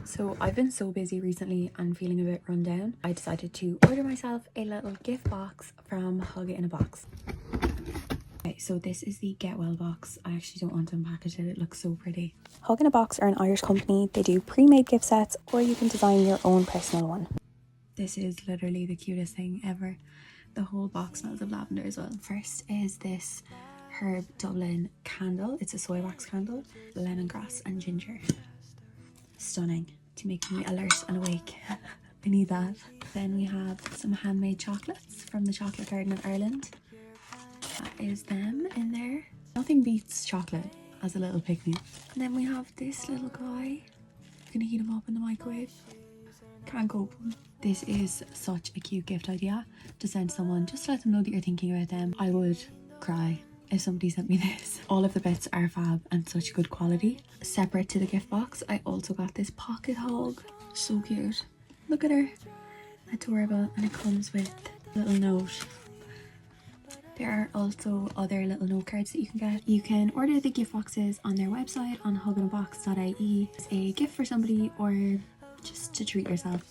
So I've been so busy recently and feeling a bit run down. I decided to order myself a little gift box from Hug It in a Box. Okay, so this is the Get Well box. I actually don't want to unpackage it, it looks so pretty. Hug in a Box are an Irish company. They do pre-made gift sets, or you can design your own personal one. This is literally the cutest thing ever. The whole box smells of lavender as well. First is this herb Dublin candle. It's a soy wax candle, lemongrass and ginger. Stunning, to make me alert and awake. I need that. Then we have some handmade chocolates from the Chocolate Garden in Ireland. That is them in there. Nothing beats chocolate as a little pick-me. And then we have this little guy. I'm gonna heat him up in the microwave. Can't cope. This is such a cute gift idea to send someone, just to let them know that you're thinking about them. I would cry if somebody sent me this. All of the bits are fab and such good quality. Separate to the gift box, I also got this pocket hog. So cute. Look at her. Adorable. And it comes with a little note. There are also other little note cards that you can get. You can order the gift boxes on their website on huginabox.ie. It's a gift for somebody or just to treat yourself.